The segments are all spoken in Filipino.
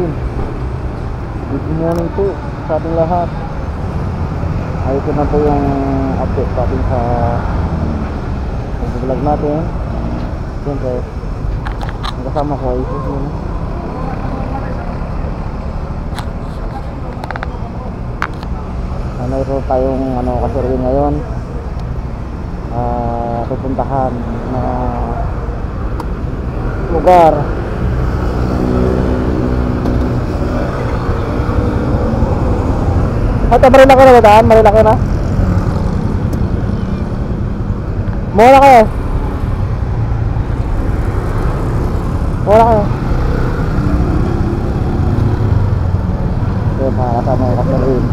Kasuin. Good morning po sa ating lahat. Ay, ito na po yung update natin sa vlog natin. Siyempre, ang kasama ko ay Isus yun. Mayroon tayong kasurin ngayon. Pupuntahan na lugar. Ito, Marilaki na ba daan? Marilaki na? Mula kayo. Mula kayo. Ito, makakasama yung kasurin.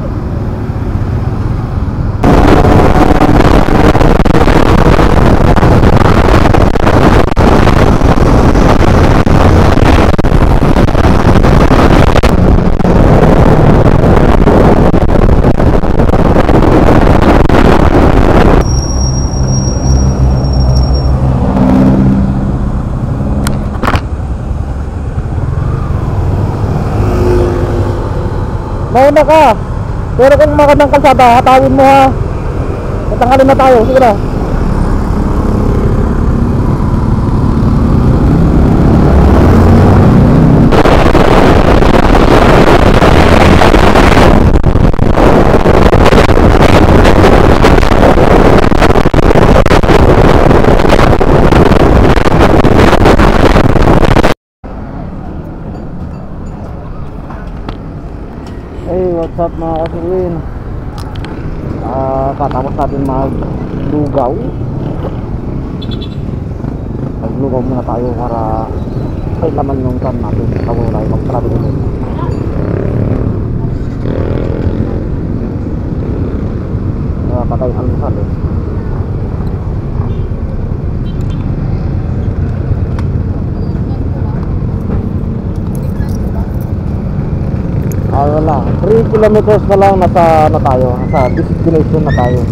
Mauna ka. Pero kung magandang kalsada, hatawin mo ha. Tatanggalin na tayo. Sige na. What's up mga kasuin? Katapos natin maglugaw. Maglugaw muna tayo para ay laman yung time natin. Bago tayo mag-travel ulit. Patay almusal eh. Wala, 3 kilometers na lang nasa destination na tayo.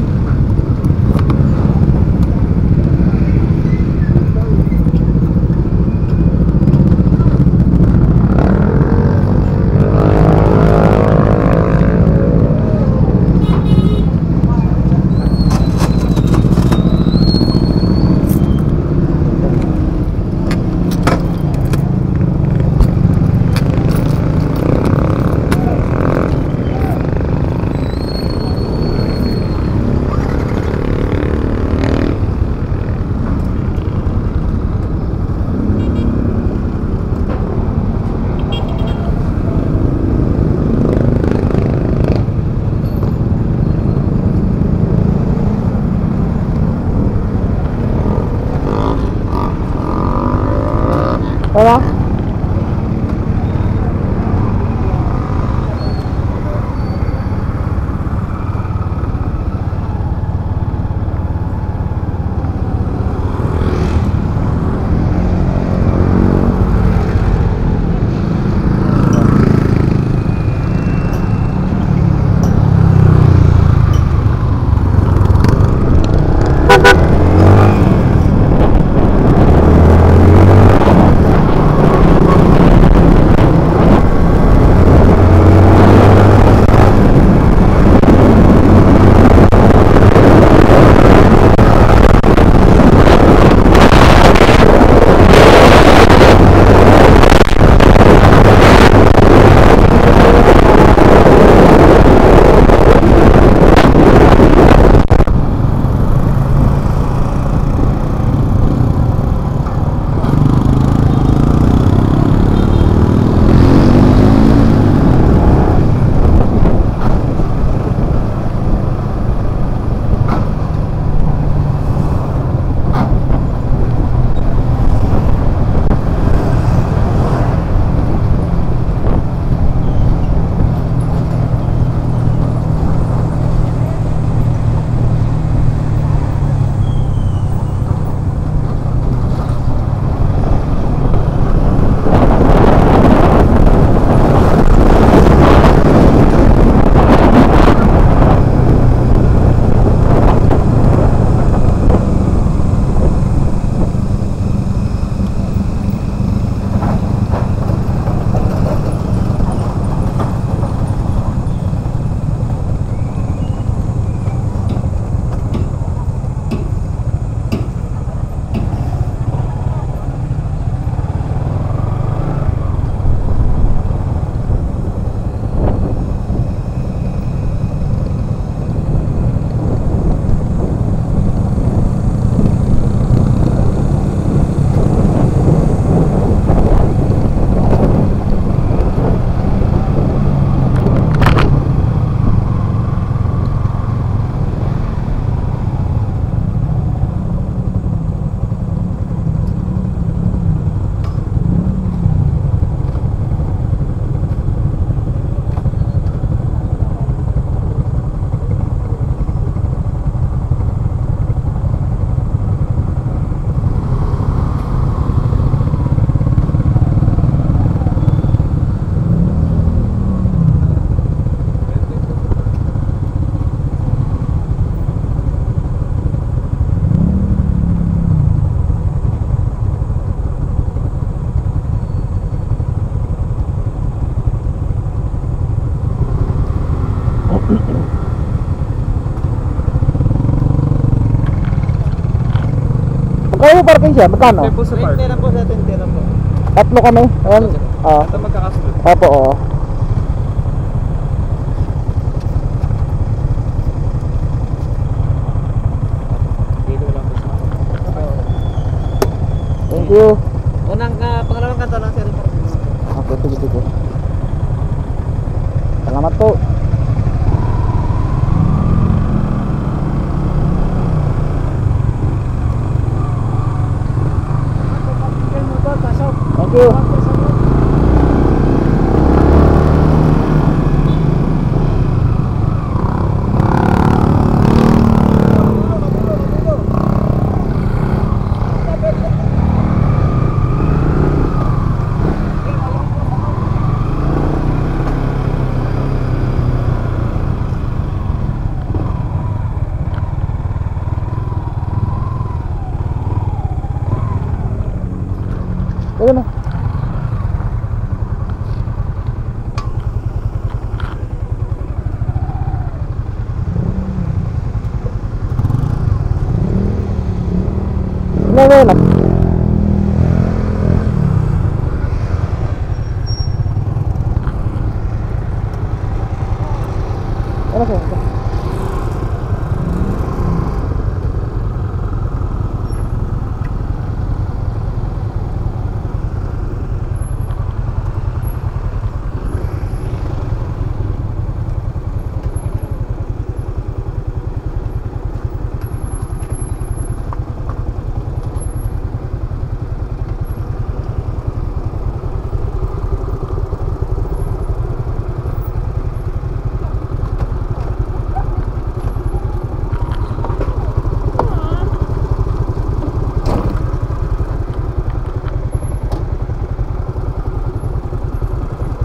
siya, magkano? May puso park. Hindi lang po sa atin, tira po. Tatlo kami. Ayan. Ito magkakasunod. Opo, oo. Dito lang po sa Thank you. Pangalawang kanto lang, sir. Okay, sige. Salamat po. Thank you. Ayun na. Ayun na. Ano siya?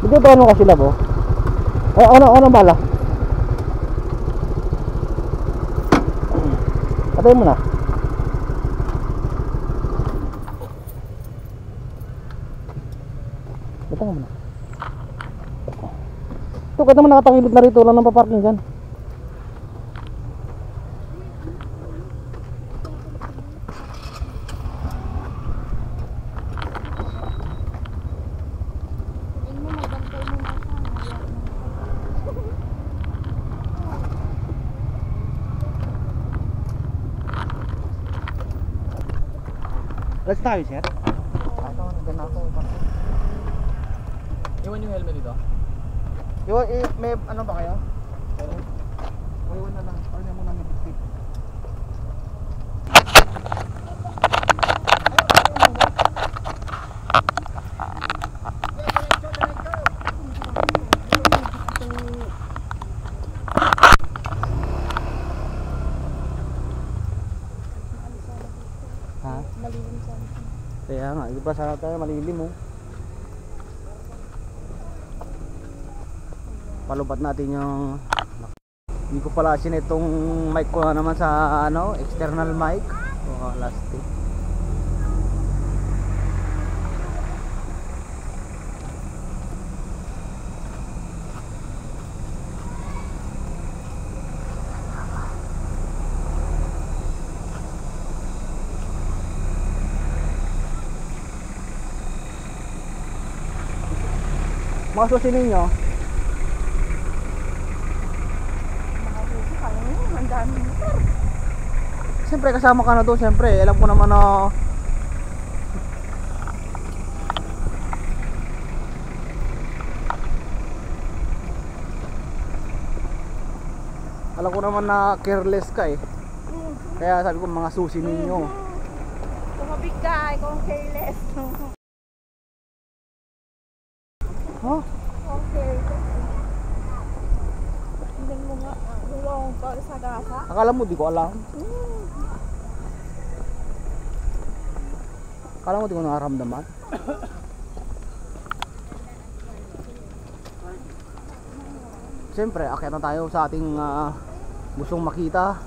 Dito ba ano kasi labo? Ano bala? Patayin mo na. Batang mo na. Ito, kahit naman nakatangilid na rito, lang nang paparking dyan. Let's tayo, sir. Ito, nandiyan na ako. Iwan yung helmet dito? May ano ba kayo? Iwan na lang. Iwan na muna ng biscuit. Ha? Malilim sa akin. Kaya nga, iba sana tayo malilim oh. Palubat natin yung hindi ko pala sin itong mic ko naman sa ano, external mic. Oh, plastic. Mga susi ninyo, Mga susi, kaya nyo, ang dami motor. siyempre kasama ka na doon, siyempre alam ko naman na alam ko naman na careless ka eh. Kaya sabi ko mga susi ninyo. Kung mabigay, kung careless. Huh? Okay. Tingnan mo nga, gulong para sa gasa. Akala mo di ko alam. Akala mo di ko nakaramdaman. Siyempre, akyat na tayo sa ating gustong makita.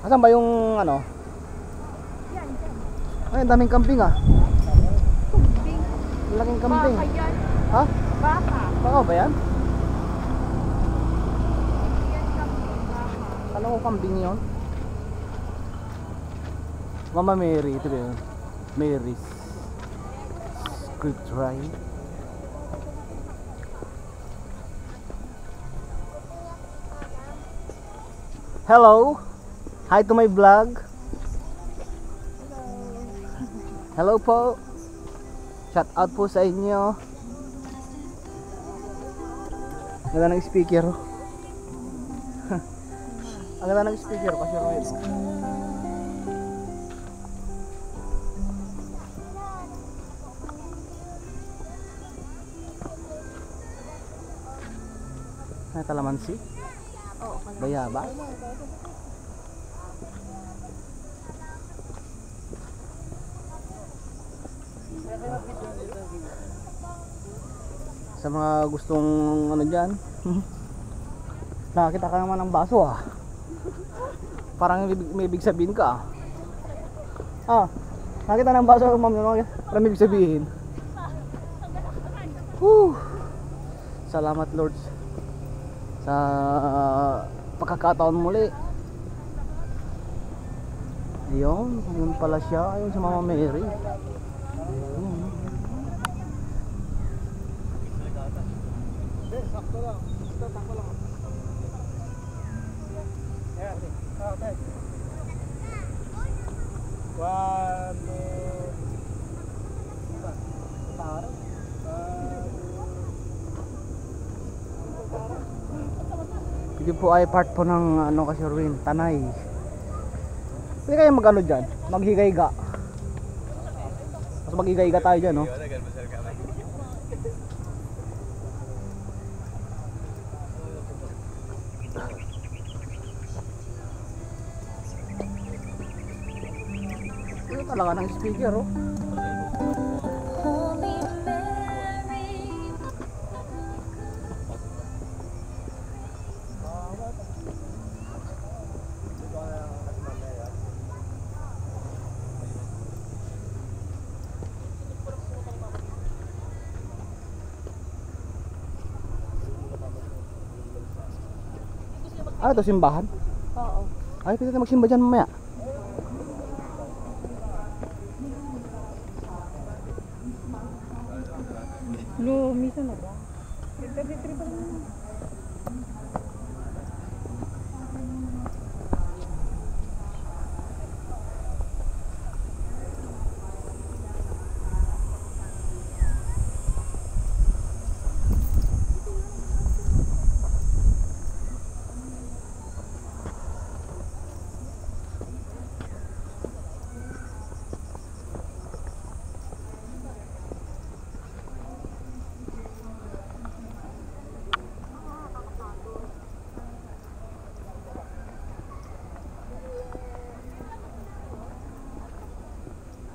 Asan ba yung ano? Yan, yan. Ay, ang daming kambing ah. Kumbing. Laking kambing. Baka yan. Ha? Baka. Baka ba yan? Yan kambing, baka. Alam ko kambing yun. Mama Mary, ito ba yun? Mary's Quick Dry. Hello! Hi to my vlog. Hello po. Shout out po sa inyo. Ang ganda ng speaker. Ang ganda ng speaker kasi Roy. May kalamansi? Oo, Bayabas? Sa mga gustong ano dyan. Nakakita ka naman ng baso ah. Parang may ibig sabihin ka ah. Nakita ng baso ma'am, parang may ibig sabihin. Whew. Salamat Lord sa pagkakataon muli. Ayun pala siya. Ayun sa Mama Mary. Ayun. Sakto lang. Sakto lang. Okay. 1, 2 Ito po ay part po ng ano kasi Ruin, Tanay. Pwede kayo mag-ano dyan? Maghiga-higa. Mas maghiga-higa tayo dyan, no? Ito talaga ng speaker, oh. Ah, ito simbahan? Oo. Ay, pwede tayo magsimba dyan mamaya. No, misa na ba? Nagtabi-trip pa naman.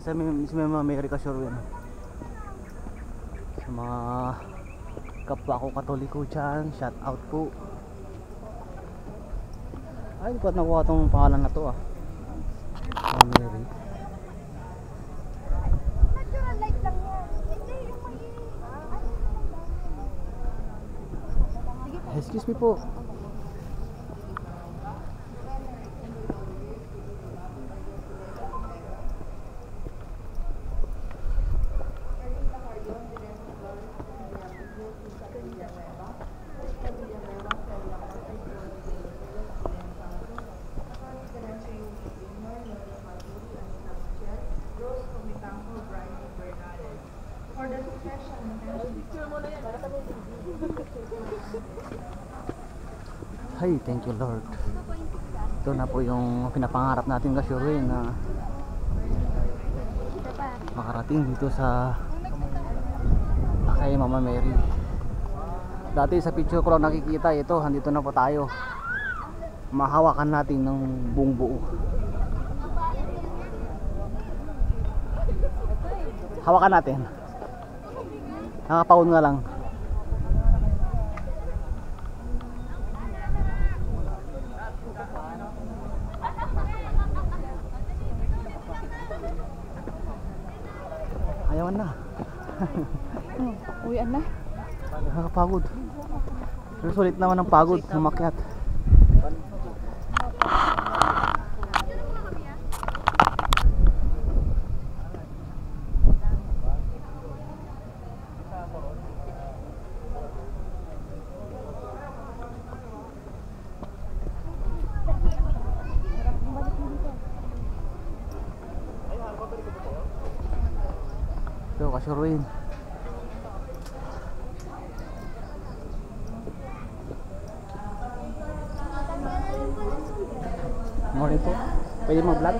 Sa mga Mary Kasyurwin, sa mga kapwa ko Katoliko dyan, shout out po. Ay, hindi ko at nakuha itong pangalan na to ah, Mama Mary. Natural light lang yan. Hindi, yung may... Excuse me po. Hey, thank you Lord. Ito na po yung pinapangarap natin Kasyurwin na makarating dito sa kay Mama Mary. Dati sa picture ko lang nakikita ito, andito na po tayo. Mahawakan natin ng buong buo. Hawakan natin. Nakapaun nga lang. Ayawan na. Uwian na. Nakakapagod. Pero sulit naman ang pagod umakyat. Sherwin. Morning po. Pwede mag-vlog?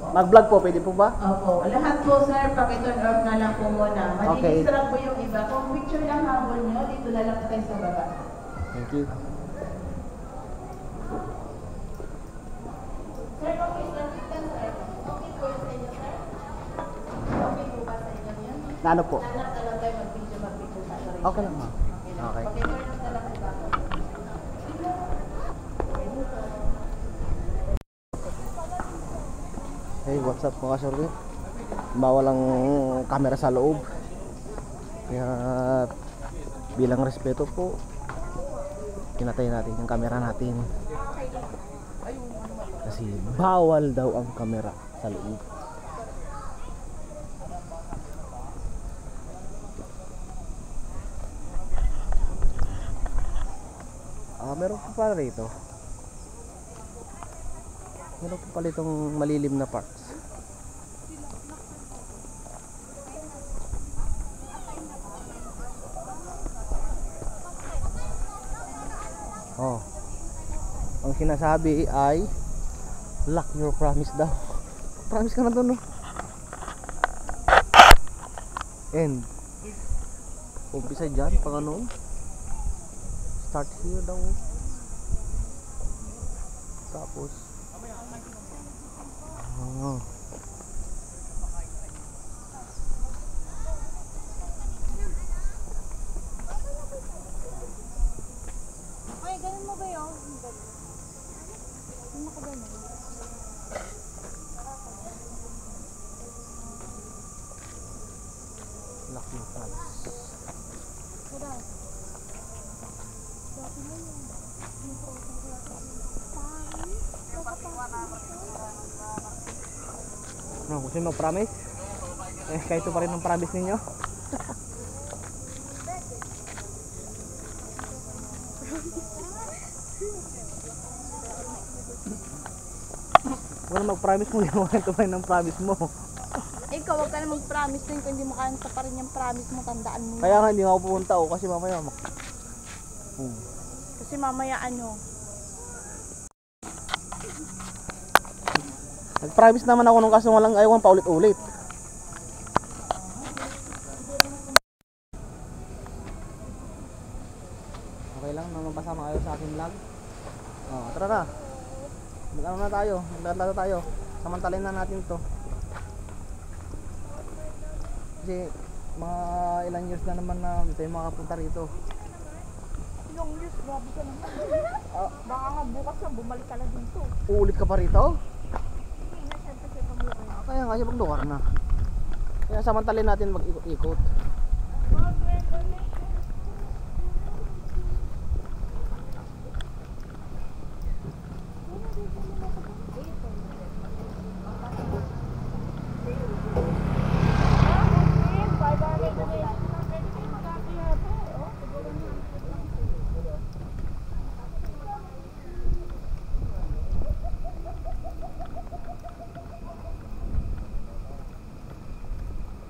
Mag-vlog po, pwede po ba? Opo. Lahat po, sir, paki-turn off na lang po muna. Okay. Madi-distract po yung iba. Kung picture lang habol nyo, dito na lang tayo sa baba. Thank you. Sir, okay, sir. Okay po yun sa inyo, sir? Okay po ba sa inyo yun? Na ano po? Anak na lang tayo mag-picture sa adoration. Okay lang, ma'am. Okay. Okay, turn off na lang ang baba. Hey, what's up mga Sherwin? Bawal ang camera sa loob. Kaya bilang respeto po, kinatay natin yung camera natin. Kasi bawal daw ang camera sa loob. Meron pa pala rito. Meron pa pala itong malilim na parts. Oh. Ang sinasabi ay lock your promise daw. Promise ka na doon, no? And umpisa dyan, pang ano? Start here daw. Tapos Ay, ganun mo ba yun? Ano ka ganun? lock your promise. No, gusto nyo mag-promise? Eh, kahit ito pa rin ang promise ninyo. Kung mag-promise mo, yung ito pa rin ang promise mo. Ikaw, huwag ka na mag-promise din kung hindi mo kanta pa rin yung promise mo, tandaan mo. Kaya nga hindi nga ako pupunta kasi mamaya Kasi mamaya ano, nag-promise naman ako nung kaso walang ayaw paulit-ulit. Okay lang na mapasama kayo sa aking vlog. Oh, tara na. Mag-ano na tayo, maglalaro tayo. Samantalin na natin to. Kasi mga ilang years na naman na tayo makapunta rito. ilang years, grabe ka naman. Baka nga bukas lang, bumalik ka na dito. Uulit ka pa rito? Hindi na, syempre sa pamukha. Kaya nga, siya magluwar na. Kaya samantalin natin mag-ikot-ikot.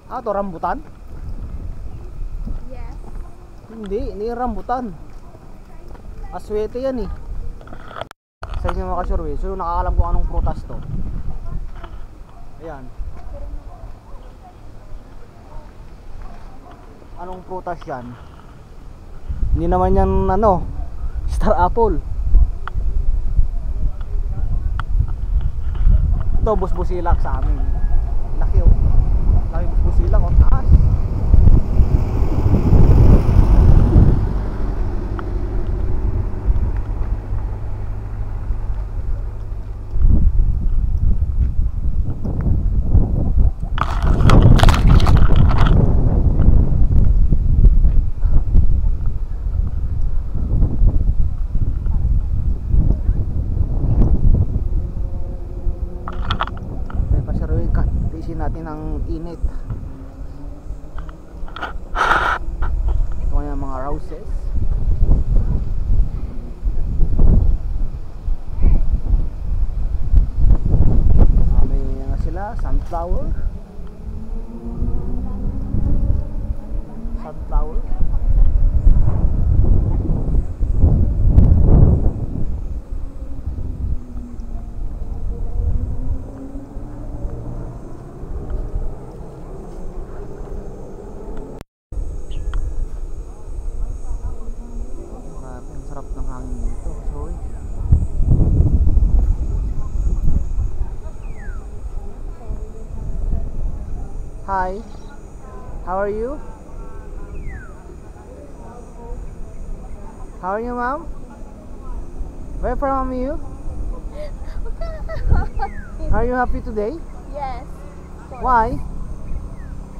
Ah, to rambutan? Yes. Hindi, hindi yung rambutan. Aswete yan eh. Sa inyo mga ka-survey, so nakakalam kung anong prutas to. Ayan. Anong prutas yan? Hindi naman yan ano, star apple. Ito, busbusilak sa amin. Laki oh. Laki busbusilak oh, taas. natin ng init. Ito yung mga roses. May sila sunflower. Sunflower. Ang sarap ng hangin dito. Sorry. Hi. How are you? How are you, ma'am? Where from are you? Are you happy today? Yes. Why?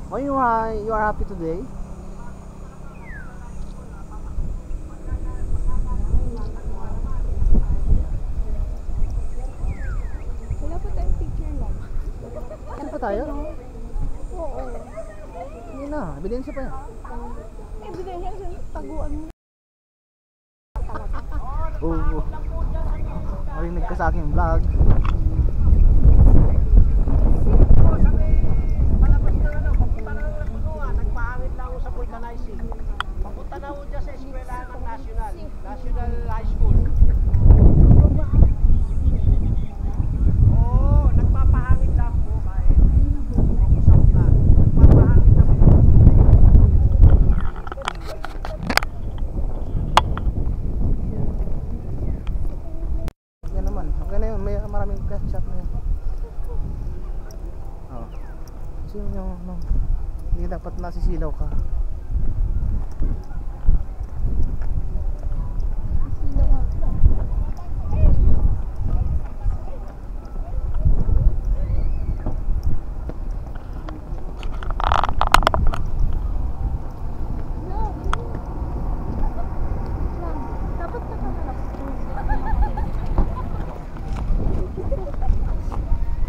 Why you are happy today? Wala pa tayong picture lang. Saan pa tayo? Oo. Hindi na, ebidensya pa yan. Ebidensya kasi taguan mo. Oo. Marinig ka sa aking vlog. Palabas na ano, papunta na lang nagpagawa, nagpahangit lang ako sa vulcanizing. Papunta na ako dyan sa eskwelahan ng National High School. Oo, nagpapahangit lang po kahit mag-usap na. Nagpapahangit lang po. Okay naman, okay na yun, may maraming gas shop na yun. Oh. Kasi yung hindi dapat nasisilaw ka. Dapat nakaharap.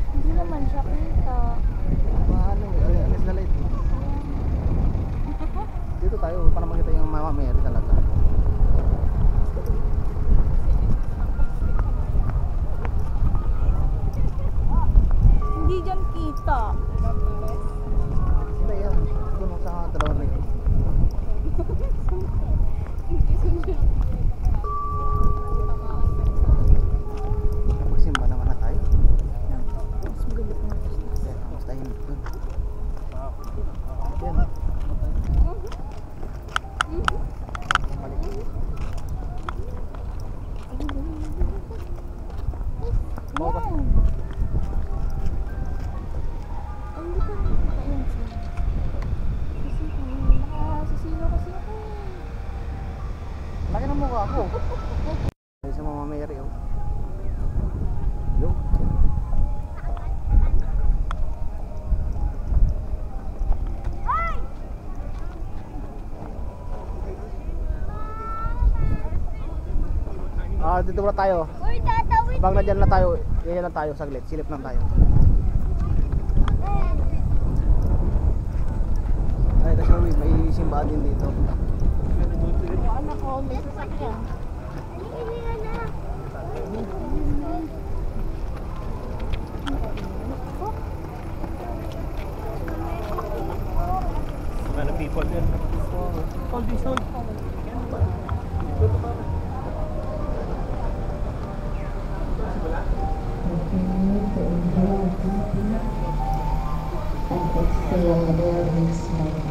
Hindi naman siya kita. Paano, alis na light. Dito tayo para makita yung Mama Mary talaga. Hindi dyan kita. Kita yan, doon sa dalawang na yun. Magsimba naman na tayo. Mas maganda pa nga. Mas tahimik dun. Yan. Balik. Mau ka? Ang hindi ko nakakain siya. Kasi nakasisilo kasi ako. Laki ng mukha ko. Ay sa Mama Mary, oh. Yo. Dito na tayo. Uy, tatawid. Bang na dyan na tayo, yan lang tayo, saglit, silip lang tayo. Ay, kasi may simbahan din dito. Anak ko, may sasakyan. Mga people din. All this one. Continue to inhale deeply and exhale very slowly.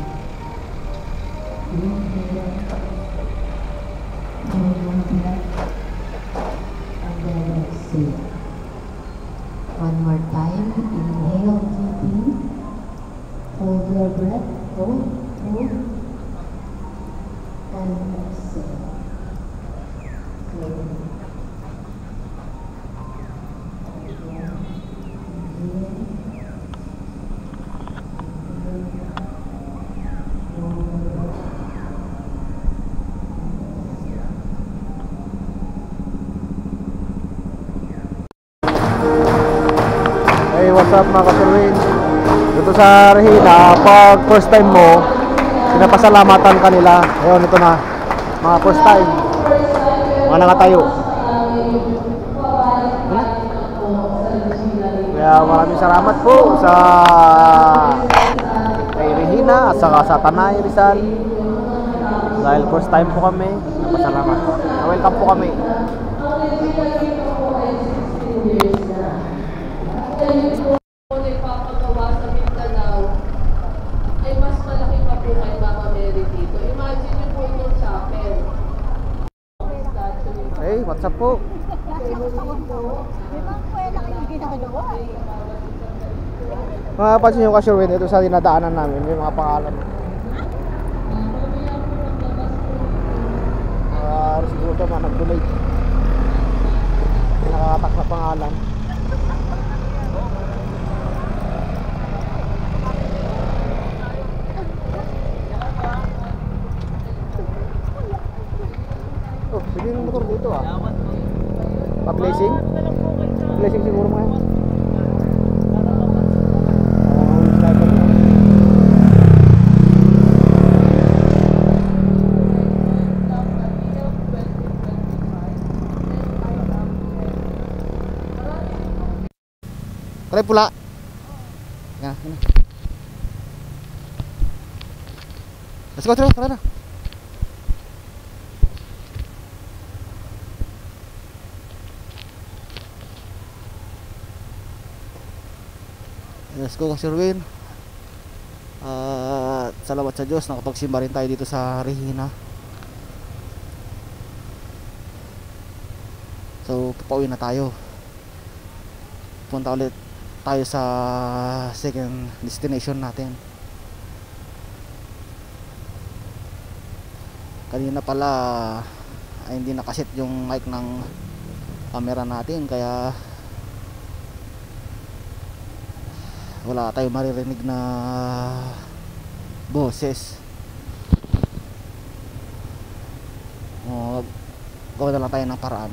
Inhale, hold your breath, and then exhale. One more time, inhale deeply, hold your breath, hold, and exhale. Slowly. Hey, what's up mga kasurwin? Dito sa Regina, pag first time mo, pinapasalamatan kanila. Ayun, ito na. Mga first time. Mga nakatayo. Kaya maraming salamat po sa kay Regina at saka sa Tanay Rizal. Dahil first time po kami, napasalamat. Welcome po kami. Nagpapagawa sa Mindanao ay mas malaki pa po kay Mama Mary dito. Imagine niyo po itong chapel. Hey, what's up po? Mapapansin nyo kasi Sherwin, ito sa dinadaanan namin, may mga pangalan. Siguro naman nag-donate. Nakakatak na pangalan. Oh, sige yung motor dito ah. Pa-blessing? Blessing siguro mga yan. Kulay pula. Yan, yan. Let's go, tara na. Let's go, Sir Win. Salamat sa Diyos, nakapagsimba rin tayo dito sa Regina. So, papauwi na tayo. Punta ulit tayo sa second destination natin. Kanina pala ay hindi nakaset yung mic ng camera natin, kaya wala tayong maririnig na boses. Gawa na lang tayo ng paraan.